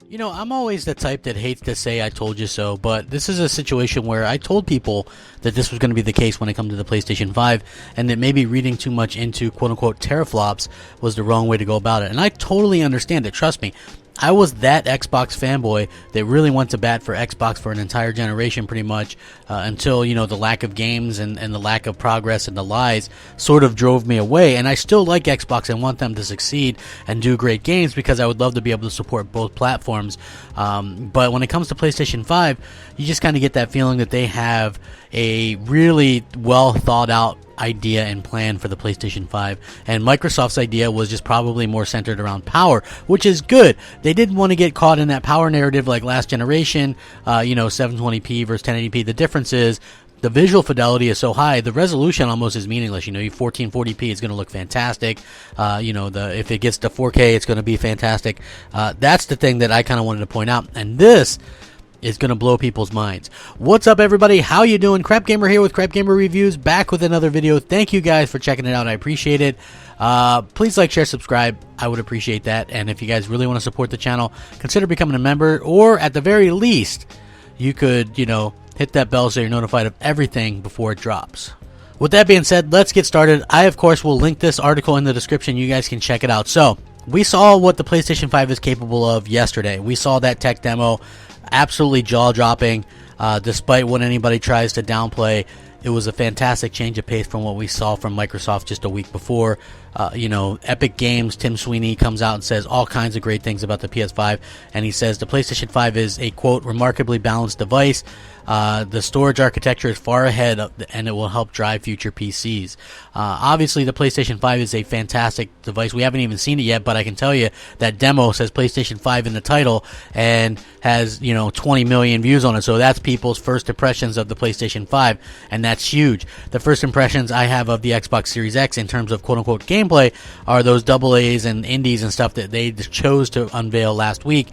You know, I'm always the type that hates to say I told you so, but this is a situation where I told people that this was going to be the case when it comes to the PlayStation 5, and that maybe reading too much into quote-unquote teraflops was the wrong way to go about it. And I totally understand it, trust me. I was that Xbox fanboy that really went to bat for Xbox for an entire generation pretty much until, you know, the lack of games and the lack of progress and the lies sort of drove me away. And I still like Xbox and want them to succeed and do great games because I would love to be able to support both platforms. But when it comes to PlayStation 5, you just kind of get that feeling that they have a really well thought out idea and plan for the PlayStation 5, and Microsoft's idea was just probably more centered around power, which is good. They didn't want to get caught in that power narrative like last generation, 720p versus 1080p. The difference is the visual fidelity is so high, the resolution almost is meaningless. You know, 1440p is going to look fantastic. If it gets to 4K, it's going to be fantastic. That's the thing that I kind of wanted to point out, and this is going to blow people's minds. What's up, everybody? How you doing? Crapgamer here with Crapgamer Reviews, back with another video. Thank you guys for checking it out. I appreciate it. Please like, share, subscribe. I would appreciate that. And if you guys really want to support the channel, consider becoming a member, or at the very least, you could, hit that bell so you're notified of everything before it drops. With that being said, let's get started. I, of course, will link this article in the description. You guys can check it out. So, we saw what the PlayStation 5 is capable of yesterday. We saw that tech demo. Absolutely jaw-dropping, despite what anybody tries to downplay. It was a fantastic change of pace from what we saw from Microsoft just a week before. Epic Games, Tim Sweeney comes out and says all kinds of great things about the PS5, and he says the PlayStation 5 is a, quote, remarkably balanced device. The storage architecture is far ahead and it will help drive future PCs. Obviously, the PlayStation 5 is a fantastic device. We haven't even seen it yet, but I can tell you that demo says PlayStation 5 in the title and has, 20 million views on it. So that's people's first impressions of the PlayStation 5, and that's huge. The first impressions I have of the Xbox Series X in terms of quote-unquote gameplay are those double A's and indies and stuff that they chose to unveil last week,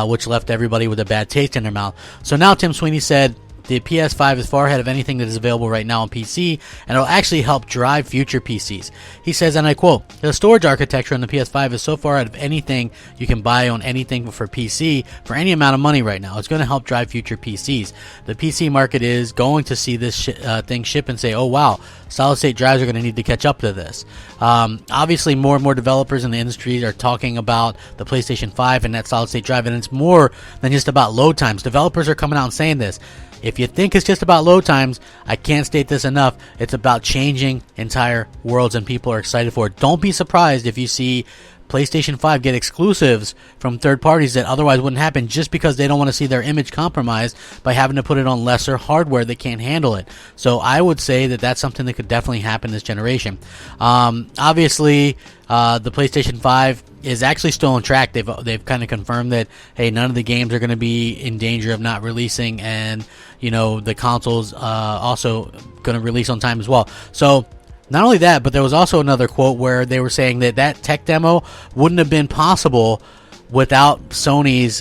which left everybody with a bad taste in their mouth. So now Tim Sweeney said the PS5 is far ahead of anything that is available right now on PC, and it'll actually help drive future PCs. He says, and I quote, the storage architecture on the PS5 is so far ahead of anything you can buy on anything for PC for any amount of money right now. It's going to help drive future PCs. The PC market is going to see this thing ship and say, oh wow, solid-state drives are going to need to catch up to this. Obviously, more and more developers in the industry are talking about the PlayStation 5 and that solid-state drive, and it's more than just about load times. Developers are coming out and saying this. If you think it's just about load times, I can't state this enough. It's about changing entire worlds, and people are excited for it. Don't be surprised if you see PlayStation 5 get exclusives from third parties that otherwise wouldn't happen, just because they don't want to see their image compromised by having to put it on lesser hardware that can't handle it. So I would say that that's something that could definitely happen this generation. Obviously, the PlayStation 5 is actually still on track. They've kind of confirmed that, hey, none of the games are going to be in danger of not releasing, and the console's also going to release on time as well. So not only that, but there was also another quote where they were saying that tech demo wouldn't have been possible without Sony's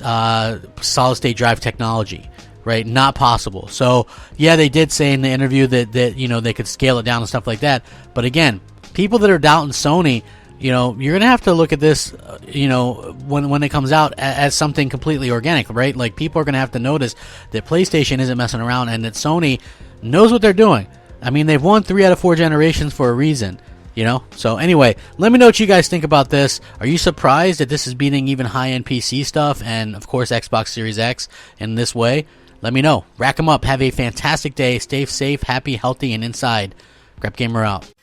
solid-state drive technology, right? Not possible. So, yeah, they did say in the interview that they could scale it down and stuff like that. But again, people that are doubting Sony, you're going to have to look at this, when it comes out as something completely organic, right? Like, people are going to have to notice that PlayStation isn't messing around and that Sony knows what they're doing. I mean, they've won 3 out of 4 generations for a reason, So anyway, let me know what you guys think about this. Are you surprised that this is beating even high-end PC stuff and, of course, Xbox Series X in this way? Let me know. Rack them up. Have a fantastic day. Stay safe, happy, healthy, and inside. Crapgamer out.